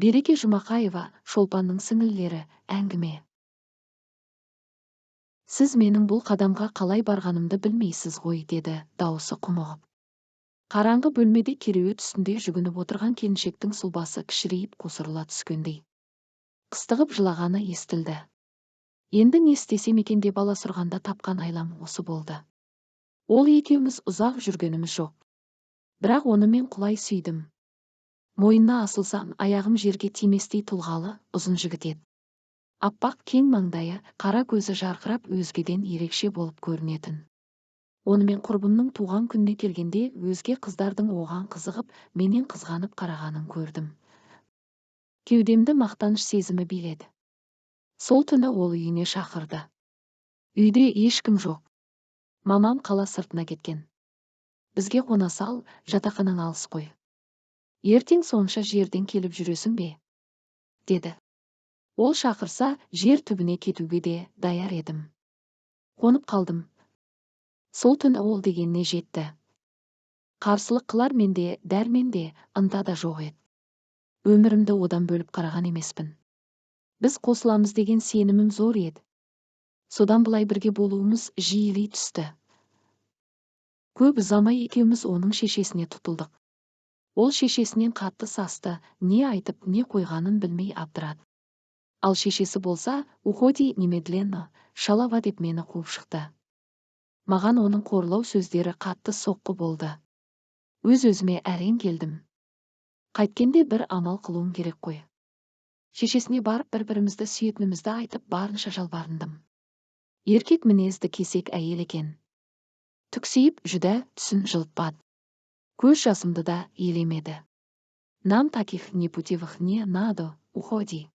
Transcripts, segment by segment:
Береке Жұмақаева, Шолпанның сіңілілері, әңгіме. Сіз менің бұл қадамға қалай барғанымды білмейсіз ғой, деді дауысы құмығып. Қараңғы бөлмеде кереует үстінде жүгініп отырған келіншектің сұлбасы кішірейіп қосырыла түскендей. Қыстығып жылағаны естілді. Енді не істесем екен деп аласұрғанда тапқан айлам осы болды. Ол екеуміз ұзақ жүргеніміз жоқ. Бірақ оны мен құлай сүйдім. Мойнына асылсам, аяғым жерге тиместей тұлғалы, ұзын жігіт еді. Аппақ кең маңдайы, қара көзі жарқырап өзгеден ерекше болып көрінетін. Онымен құрбымның туған күніне келгенде өзге қыздардың оған қызығып, менен қызғанып қарағанын көрдім. Кеудемді мақтаныш сезімі биледі. Сол түні ол үйіне шақырды. Үйде ешкім жоқ. Мамам қала сыртына кеткен. Бізге қона сал, жатақханаң алыс қой. Ертең сонша жерден келіп жүресің бе? Деді. Ол шақырса, жер түбіне кетуге де даяр едім. Қонып қалдым. Сол түні ол дегеніне жетті. Қарсылық қылар менде, дәрменде, ынта да жоқ еді. Өмірімді одан бөліп қараған емеспін. Біз қосыламыз деген сенімім зор еді. Содан былай бірге болуымыз жиілей түсті. Көп ұзамай екеуміз оның шешесіне тұтылдық. Ол шешесінен қатты састы, не айтып, не қойғанын білмей абдырады. Ал шешесі болса, уходи немедленно, шалава деп мені қуып шықты. Маған оның қорлау сөздері қатты соққы болды. Өз-өзіме әрең келдім. Қайткенде бір амал қылуым керек қой. Шешесіне барып бір-бірімізді сүйетінімізді айтып барынша жалбарындым. Еркек мінезді кесек әйел екен. Түксиіп жүдә түсін жылытпады. Көз жасымды да елемеді. Нам таких непутевых не надо, уходи,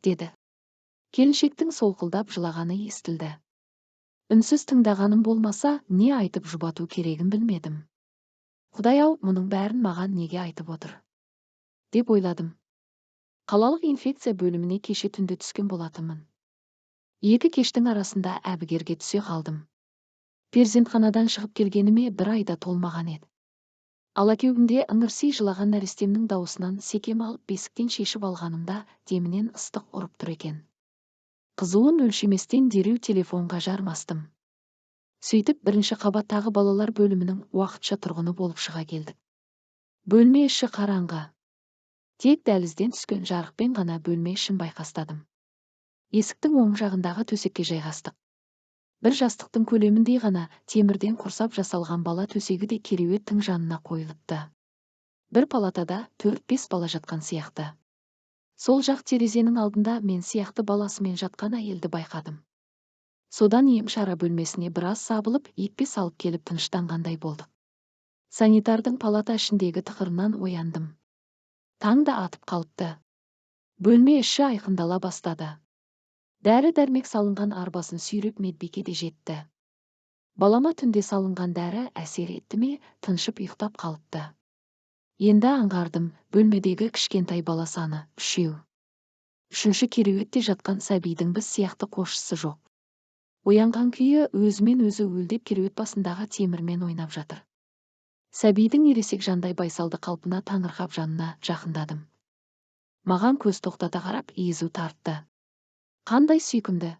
деді. Келіншектің солқылдап жылағаны естілді. Үнсіз тыңдағаным болмаса, не айтып жұбату керегін білмедім. Құдай-ау, мұның бәрін маған неге айтып отыр? Деп ойладым. Қалалық инфекция бөліміне кеше түнде түскен болатынмын. Екі кештің арасында әбігерге түсе қалдым. Перзентханадан шығып келгеніме бір айда толмаған еді. Алакеуімде ыңырси жылаған нәрестемнің дауысынан секем алып бесіктен шешіп алғанымда демінен ыстық ұрып тұр екен. Қызуын өлшеместен дереу телефонға жармастым. Сөйтіп бірінші қабаттағы балалар бөлімінің уақытша тұрғыны болып шыға келдік. Бөлме іші қараңғы. Тек дәлізден түскен жарықпен ғана бөлме ішін байқастадым. Есіктің оң жағындағы төсекке жайғастық. Бір жастықтың көлеміндей ғана темірден құрсап жасалған бала төсегі де кереуеттің жанына қойылыпты. Бір палатада 4-5 бала жатқан сияқты. Сол жақ терезенің алдында мен сияқты баласымен жатқан әйелді байқадым. Содан ем-шара бөлмесіне біраз сабылып, екпе салып келіп тыныштанғандай болдық. Санитардың палата ішіндегі тықырынан ояндым. Таң да атып қалыпты. Бөлме іші айқындала бастады. Дәрі-дәрмек салынған арбасын сүйреп медбике де жетті. Балама түнде салынған дәрі әсер етті ме, тыншып ұйықтап қалыпты. Енді аңғардым, бөлмедегі кішкентай бала саны 3. Үшінші кереуетте жатқан сәбидің біз сияқты қосшысы жоқ. Оянған күйі өзімен өзі өлдеп кереует басындағы темірмен ойнап жатыр. Сәбидің ересек жандай байсалды қалпына таңырқап жанына жақындадым. Маған көз тоқтата қарап езу тартты. Қандай сүйкімді.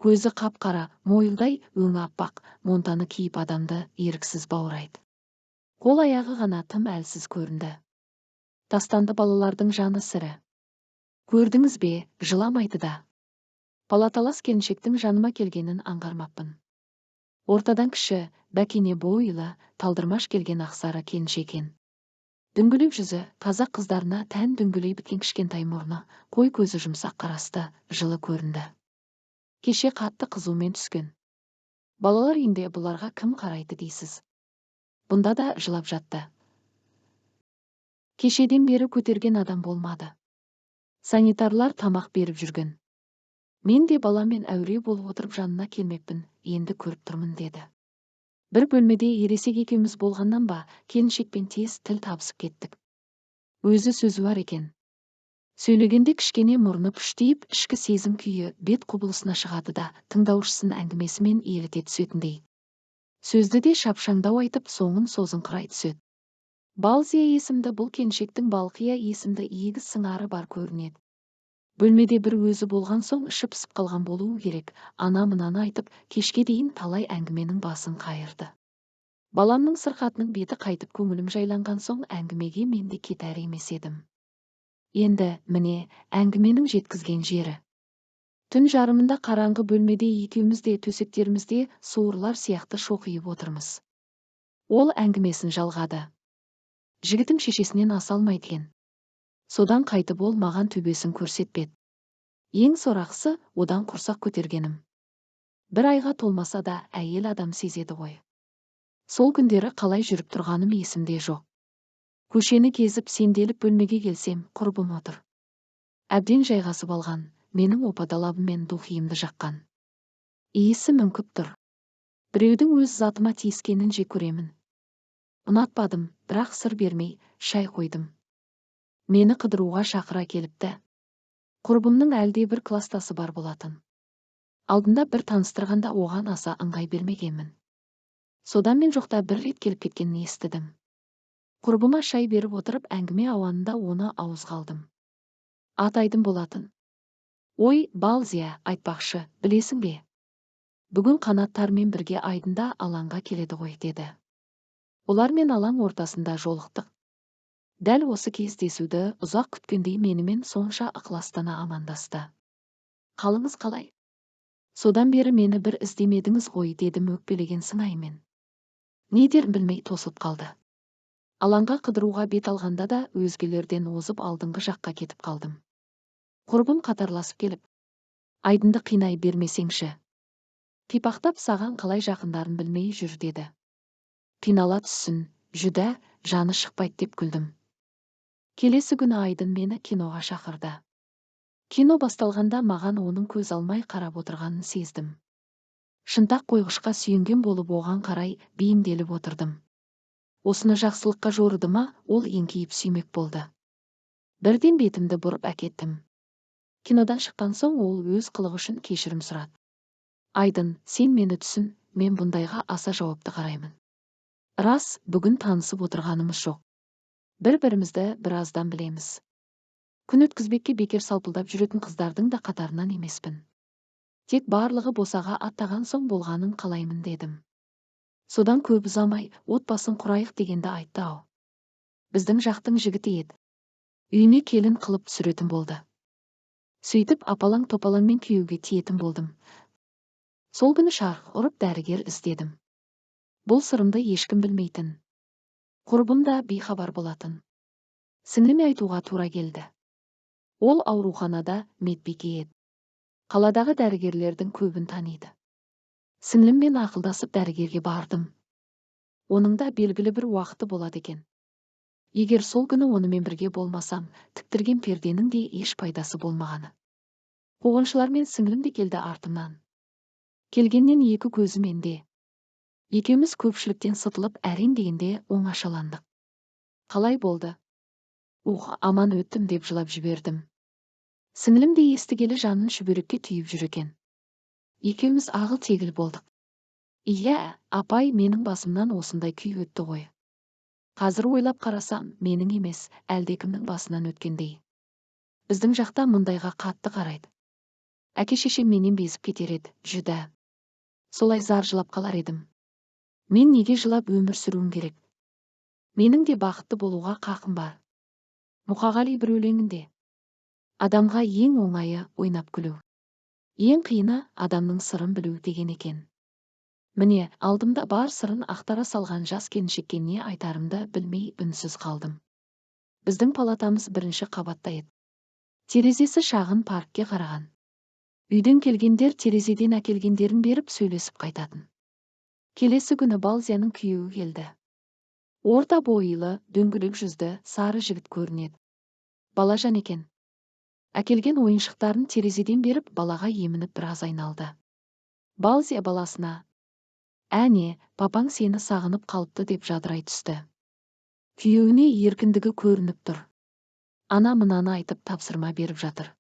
Көзі қап-қара, мойылдай өңі аппақ, монтаны киіп адамды еріксіз баурайды. Қол аяғы ғана тым әлсіз көрінді. Тастанды балалардың жаны сірі. Көрдіңіз бе, жыламайды да. Палаталас келіншектің жаныма келгенін аңғармаппын. Ортадан кіші, бәкене бойлы, талдырмаш келген ақсары келіншек екен. Дүңгілек жүзі, қазақ қыздарына тән дүңгілей біткен кішкентай мұрны, қой көзі жұмсақ қарасты, жылы көрінді. Кеше қатты қызумен түскен. Балалар үйінде бұларға кім қарайды дейсіз? Бұнда да жылап жатты. Кешеден бері көтерген адам болмады. Санитарлар тамақ беріп жүрген. Мен де баламен әуре болып отырып жанына келмекпін, енді көріп тұрмын деді. Бір бөлмеде ересек екеуміз болғаннан ба, келіншекпен тез тіл табысып кеттік. Өзі сөзі бар екен. Сөйлегенде кішкене мұрны пүштейіп, ішкі сезім күйі бет құбылысына шығады да, тыңдаушысын әңгімесімен еліте түсетіндей. Сөзді де шапшаңдау айтып, соңын созыңқырай түседі. Балзия есімді бұл келіншектің Балқия есімді егіз сыңары бар көрінеді. Бөлмеде бір өзі болған соң іші пысып қалған болуы керек. Ана мынаны айтып, кешке дейін талай әңгіменің басын қайырды. Баламның сырқатының беті қайтып көңілім жайланған соң әңгімеге мен де кетер емес едім. Енді, міне, әңгіменің жеткізген жері. Түн жарымында қараңғы бөлмеде екеуміз де төсектерімізде суырлар сияқты шоқиып отырмыз. Ол әңгімесін жалғады. Жігітім шешесінен аса алмайды екен. Содан қайтып ол маған төбесін көрсетпеді. Ең сорақысы, одан құрсақ көтергенім. Бір айға толмаса да әйел адам сезеді ғой. Сол күндері қалай жүріп тұрғаным есімде жоқ. Көшені кезіп сенделіп бөлмеге келсем, құрбым отыр. Әбден жайғасып алған, менің опа-далабыммен духиымды жаққан. Иісі мүңкіп тұр. Біреудің өз затыма тиіскенін жек көремін. Ұнатпадым, бірақ сыр бермей, шай қойдым. Мені қыдыруға шақыра келіпті. Құрбымның әлде бір кластасы бар болатын. Алдында бір таныстырғанда оған аса ыңғай бермегенмін. Содан мен жоқта бір рет келіп кеткенін естідім. Құрбыма шай беріп отырып әңгіме ауанында оны ауызға алдым. Атайдым болатын. Ой, Балзия, айтпақшы, білесің бе? Бүгін қанаттармен бірге айдында алаңға келеді ғой, деді. Олармен алаң ортасында жолықтық. Дәл осы кездесуді ұзақ күткендей менімен сонша ықыластана амандасты. Қалыңыз қалай? Содан бері мені бір іздемедіңіз ғой, дедім өкпелеген сыңаймен. Не дерін білмей тосылып қалды. Алаңға қыдыруға бет алғанда да өзгелерден озып алдыңғы жаққа кетіп қалдым. Құрбым қатарласып келіп, айдынды қинай бермесеңші. Қипақтап саған қалай жақындарын білмей жүр, деді. Қинала түссін, жүдә, жаны шықпайды деп күлдім. Келесі күні Айдын мені киноға шақырды. Кино басталғанда маған оның көз алмай қарап отырғанын сездім. Шынтақ қойғышқа сүйенген болып оған қарай бейімделіп отырдым. Осыны жақсылыққа жорыды ма, ол еңкейіп сүймек болды. Бірден бетімді бұрып әкеттім. Кинодан шыққан соң ол өз қылығы үшін кешірім сұрады. Айдын, сен мені түсін, мен бұндайға аса жауапты қараймын. Рас, бүгін танысып отырғанымыз жоқ. Бір-бірімізді біраздан білеміз. Күн өткізбекке бекер салпылдап жүретін қыздардың да қатарынан емеспін. Тек барлығы босаға аттаған соң болғанын қалаймын, дедім. Содан көп ұзамай, отбасын құрайық дегенді айтты ау. Біздің жақтың жігіті еді. Үйіне келін қылып түсіретін болды. Сөйтіп апалаң-топалаңмен күйеуге тиетін болдым. Сол күні шарқ ұрып дәрігер іздедім. Бұл сырымды ешкім білмейтін. Құрбым да бейхабар болатын. Сіңліме айтуға тура келді. Ол ауруханада медбике еді. Қаладағы дәрігерлердің көбін таниды. Сіңліммен ақылдасып дәрігерге бардым. Оның да белгілі бір уақыты болады екен. Егер сол күні онымен бірге болмасам, тіктірген перденің де еш пайдасы болмағаны. Қуғыншылармен сіңлім де келді артымнан. Келгеннен екі көзі менде. Екеуміз көпшіліктен сытылып әрең дегенде оңашаландық. Қалай болды? Аман өттім, деп жылап жібердім. Сіңлім де естігелі жанын шүберекке түйіп жүр екен. Екеуміз ағыл-тегіл болдық. Иә, апай, менің басымнан осындай күй өтті ғой. Қазір ойлап қарасам, менің емес, әлдекімнің басынан өткендей. Біздің жақта мұндайға қатты қарайды. Әке-шешем менен безіп кетер еді, жүдә. Солай зар жылап қалар едім. Мен неге жылап өмір сүруім керек? Менің де бақытты болуға қақым бар. Мұқағали бір өлеңінде: адамға ең оңайы ойнап күлу, ең қиыны адамның сырын білу, деген екен. Міне, алдымда бар сырын ақтара салған жас келіншекке не айтарымды білмей үнсіз қалдым. Біздің палатамыз бірінші қабатта еді. Терезесі шағын паркке қараған. Үйден келгендер терезеден әкелгендерін беріп сөйлесіп қайтатын. Келесі күні Балзияның күйеуі келді. Орта бойлы, дөңгелек жүзді, сары жігіт көрінеді. Балажан екен. Әкелген ойыншықтарын терезеден беріп балаға емініп біраз айналды. Балзия баласына: әне, папаң сені сағынып қалыпты, деп жадырай түсті. Күйеуіне еркіндігі көрініп тұр. Ана мынаны айтып тапсырма беріп жатыр.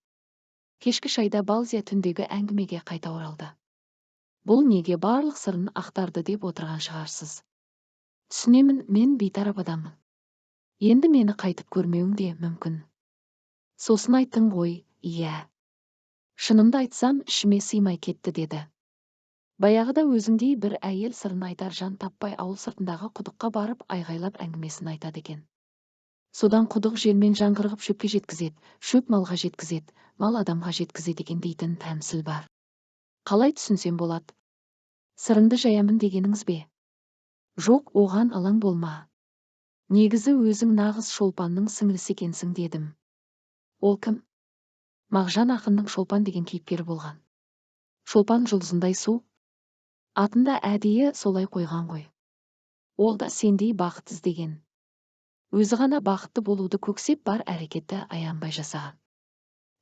Кешкі шайда Балзия түндегі әңгімеге қайта оралды. Бұл неге барлық сырын ақтарды деп отырған шығарсыз. Түсінемін, мен бейтарап адаммын. Енді мені қайтып көрмеуің де мүмкін. Сосын айттың ғой, иә. Шынымды айтсам, ішіме сыймай кетті деді. Баяғыда өзіңдей бір әйел сырын айтар жан таппай ауыл сыртындағы құдыққа барып айғайлап әңгімесін айтады екен. Содан құдық желмен жаңғырығып шөпке жеткізеді, шөп малға жеткізеді, мал адамға жеткізеді екен дейтін тәмсіл бар. Қалай түсінсем болады? Сырыңды жаямын дегеніңіз бе? Жоқ, оған алаң болма. Негізі өзің нағыз Шолпанның сіңлісі екенсің дедім. Ол кім? Мағжан ақынның Шолпан деген кейіпкері болған. Шолпан жұлдызындай су. Атында әдейі солай қойған ғой. Ол да сендей бақыт іздеген. Өзі ғана бақытты болуды көксеп бар әрекетті аянбай жасаған.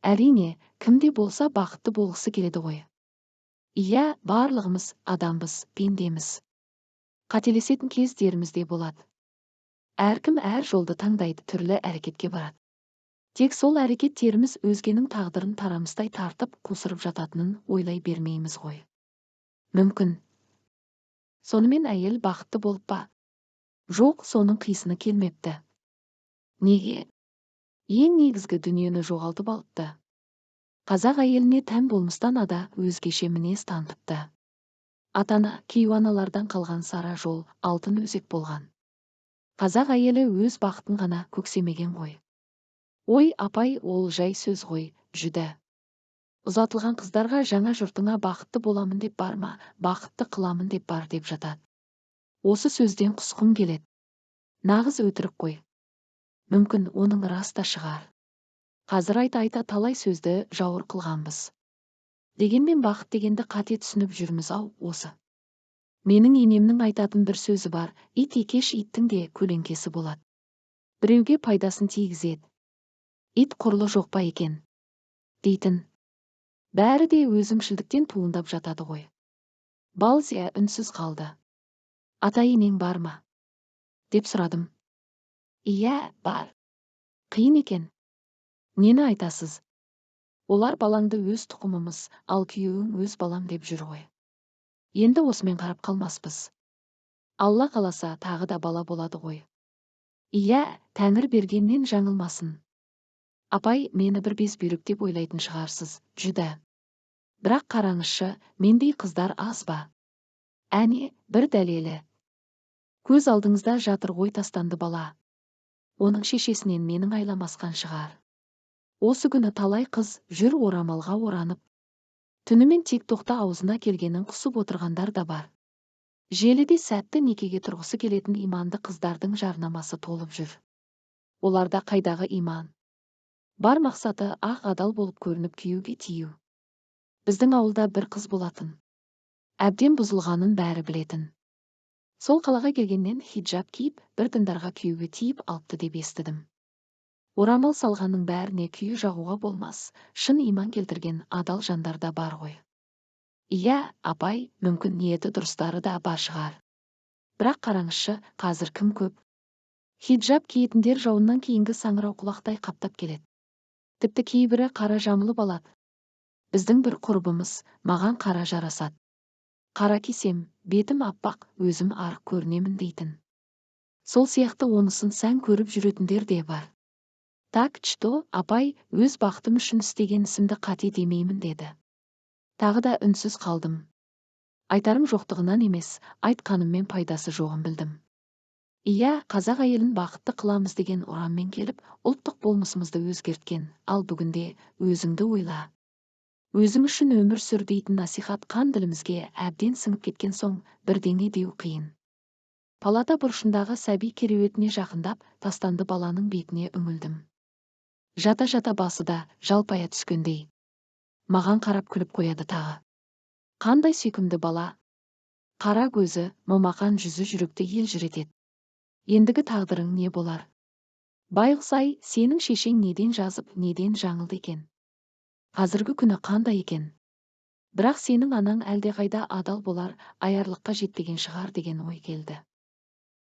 Әрине, кімде болса бақытты болғысы келеді ғой. Иә, барлығымыз адамбыз, пендеміз. Қателесетін кездеріміз де болады. Әркім әр жолды таңдайды, түрлі әрекетке барады. Тек сол әрекеттеріміз өзгенің тағдырын тарамыстай тартып қусырып жататынын ойлай бермейміз ғой. Мүмкін. Сонымен әйел бақытты болып па? Жоқ, соның қисыны келмепті. Неге? Ең негізгі дүниені жоғалтып алыпты. Қазақ әйеліне тән болмыстан ада өзгеше мінез танытыпты. Атана, кейуаналардан қалған сара жол, алтын өзек болған. Қазақ әйелі өз бақытын ғана көксемеген ғой. Ой, апай, ол жай сөз ғой, жүді. Ұзатылған қыздарға жаңа жұртыңа бақытты боламын деп барма, бақытты қыламын деп бар деп жатады. Осы сөзден құсқым келеді. Нағыз өтірік қой. Мүмкін оның рас та шығар. Қазір айта талай сөзді жауыр қылғанбыз. Дегенмен бақыт дегенді қате түсініп жүрміз ау осы. Менің енемнің айтатын бір сөзі бар, ит екеш иттің де көлеңкесі болады. Біреуге пайдасын тигізеді. Ит құрлы жоқ па екен? Дейтін. Бәрі де өзімшілдіктен туындап жатады ғой. Балзия үнсіз қалды. Ата-енең бар ма? Деп сұрадым. Иә, бар. Қиын екен. Нені айтасыз? Олар балаңды өз тұқымымыз, ал күйеуің өз балам деп жүр ғой. Енді осымен қарап қалмаспыз. Алла қаласа тағы да бала болады ғой. Иә, Тәңір бергеннен жаңылмасын. Апай, мені бір безбүйрек деп ойлайтын шығарсыз, жүді. Бірақ қараңызшы, мендей қыздар аз ба? Әне, бір дәлелі. Көз алдыңызда жатыр ғой тастанды бала. Оның шешесінен менің айламасқан шығар. Осы күні талай қыз жүр орамалға оранып. Түнімен тек тоқта аузына келгенін құсып отырғандар да бар. Желіде сәтті некеге тұрғысы келетін иманды қыздардың жарнамасы толып жүр. Оларда қайдағы иман? Бар мақсаты ақ адал болып көрініп күйеуге тию. Біздің ауылда бір қыз болатын. Әбден бұзылғанын бәрі білетін. Сол қалаға келгеннен хиджаб киіп, бір діндарға күйеуге тиіп алыпты деп естідім. Орамал салғанның бәріне күйе жағуға болмас, шын иман келтірген адал жандар да бар ғой. Иә, апай, мүмкін ниеті дұрыстары да бар шығар. Бірақ қараңызшы, қазір кім көп? Хиджаб киетіндер жауыннан кейінгі саңырау құлақтай қаптап келеді. Тіпті кейбірі қара жамылып алады. Біздің бір құрбымыз, маған қара жарасады. Қара кисем, бетім аппақ, өзім арық көрінемін дейтін. Сол сияқты онысын сән көріп жүретіндер де бар. Так, что, апай, өз бақытым үшін істеген ісімді қате демеймін деді. Тағы да үнсіз қалдым. Айтарым жоқтығынан емес, айтқаныммен пайдасы жоғын білдім. Иә, қазақ әйелін бақытты қыламыз деген ұранмен келіп, ұлттық болмысымызды өзгерткен, ал бүгінде өзіңді ойла. Өзің үшін өмір сүр дейтін насихат қан ділімізге әбден сіңіп кеткен соң бірдеңе деу қиын. Палата бұрышындағы сәби кереуетіне жақындап, тастанды баланың бетіне үңілдім. Жата-жата басы да жалпая түскендей. Маған қарап күліп қояды тағы. Қандай сүйкімді бала. Қара көзі, момақан жүзі жүректі елжіретеді. Ендігі тағдырың не болар? Байғұс-ай, сенің шешең неден жазып, неден жаңылды екен? Қазіргі күні қандай екен? Бірақ сенің анаң әлдеқайда адал болар, аярлыққа жетпеген шығар деген ой келді.